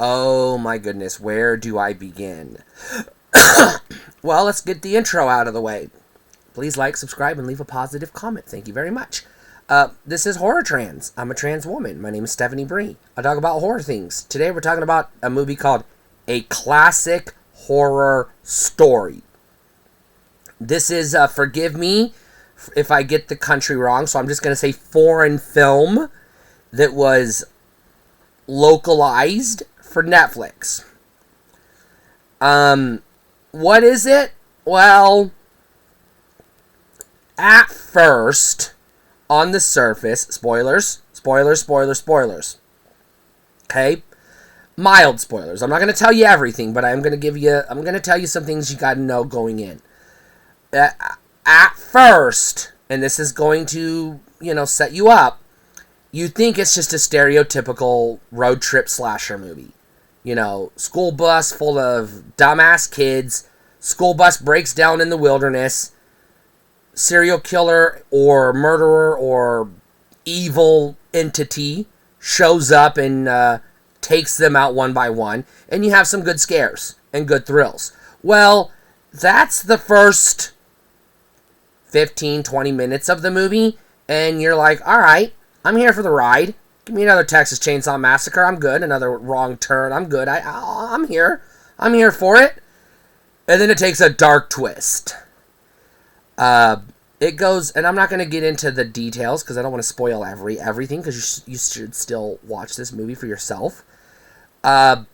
Oh my goodness, where do I begin? Well, let's get the intro out of the way. Please like, subscribe, and leave a positive comment. Thank you very much. This is Horror Trans. I'm a trans woman. My name is Stephanie Bree. I talk about horror things. Today we're talking about a movie called A Classic Horror Story. This is, forgive me if I get the country wrong, so I'm just going to say foreign film that was localized for Netflix. What is it? Well, at first, on the surface, spoilers. Okay? Mild spoilers. I'm not going to tell you everything, but I'm going to tell you some things you got to know going in. At first, and this is going to, set you up, you think it's just a stereotypical road trip slasher movie. School bus full of dumbass kids, school bus breaks down in the wilderness, serial killer or murderer or evil entity shows up and takes them out one by one, and you have some good scares and good thrills. Well, that's the first 15, 20 minutes of the movie, and you're like, alright, I'm here for the ride. Give me another Texas Chainsaw Massacre. I'm good. Another Wrong Turn. I'm good. I'm here. I'm here for it. And then it takes a dark twist. It goes, and I'm not going to get into the details because I don't want to spoil everything because you should still watch this movie for yourself. But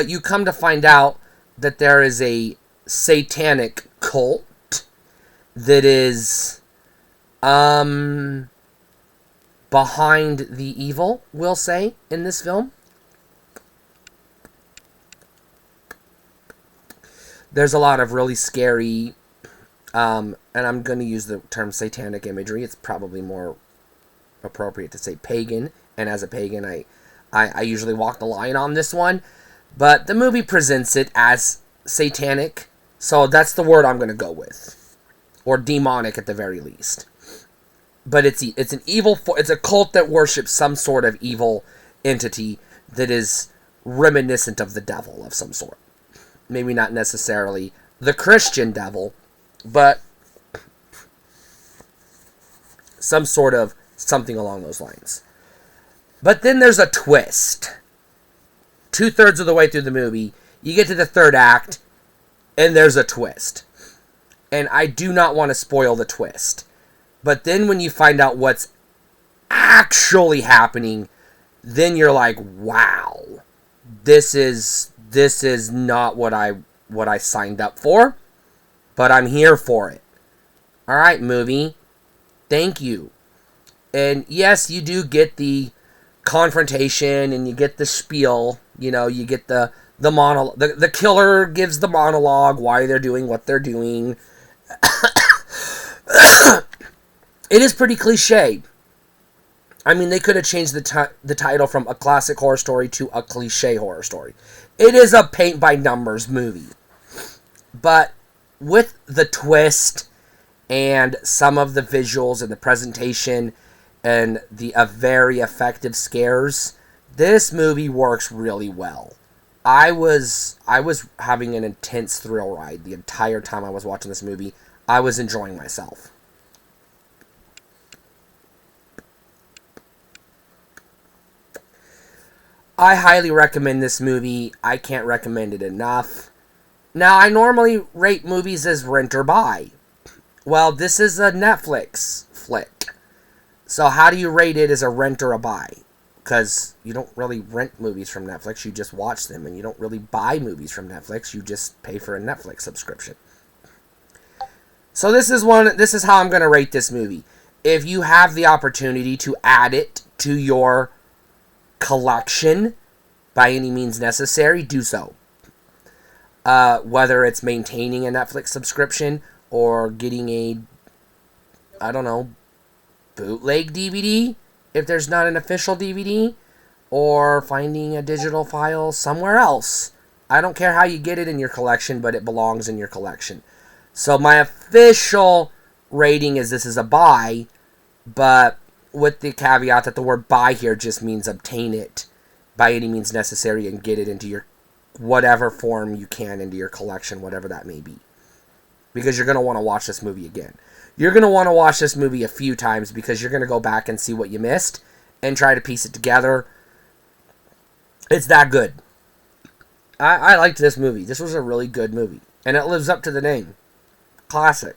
you come to find out that there is a satanic cult that is behind the evil, we'll say, in this film. There's a lot of really scary, and I'm going to use the term satanic imagery. It's probably more appropriate to say pagan, and as a pagan, I usually walk the line on this one. But the movie presents it as satanic, so that's the word I'm going to go with. Or demonic at the very least. But it's an evil, it's a cult that worships some sort of evil entity that is reminiscent of the devil of some sort. Maybe not necessarily the Christian devil, but some sort of something along those lines. But then there's a twist. 2/3 of the way through the movie, you get to the third act, and there's a twist. And I do not want to spoil the twist. But then when you find out what's actually happening, then you're like, wow, this is not what I signed up for, but I'm here for it. All right, movie. Thank you. And yes, you do get the confrontation and you get the spiel, you get the monologue. The killer gives the monologue why they're doing what they're doing. It is pretty cliche. I mean, they could have changed the title from A Classic Horror Story to A Cliche Horror Story. It is a paint-by-numbers movie. But with the twist and some of the visuals and the presentation and the very effective scares, this movie works really well. I was having an intense thrill ride the entire time I was watching this movie. I was enjoying myself. I highly recommend this movie. I can't recommend it enough. Now, I normally rate movies as rent or buy. Well, this is a Netflix flick. So how do you rate it as a rent or a buy? Because you don't really rent movies from Netflix, you just watch them. And you don't really buy movies from Netflix, you just pay for a Netflix subscription. So this is how I'm going to rate this movie. If you have the opportunity to add it to your collection by any means necessary, do so. Whether it's maintaining a Netflix subscription or getting a, bootleg DVD if there's not an official DVD, or finding a digital file somewhere else. I don't care how you get it in your collection, but it belongs in your collection. So my official rating is this is a buy, but with the caveat that the word buy here just means obtain it by any means necessary and get it into your whatever form you can into your collection, whatever that may be. Because you're going to want to watch this movie again. You're going to want to watch this movie a few times because you're going to go back and see what you missed and try to piece it together. It's that good. I liked this movie. This was a really good movie. And it lives up to the name. Classic.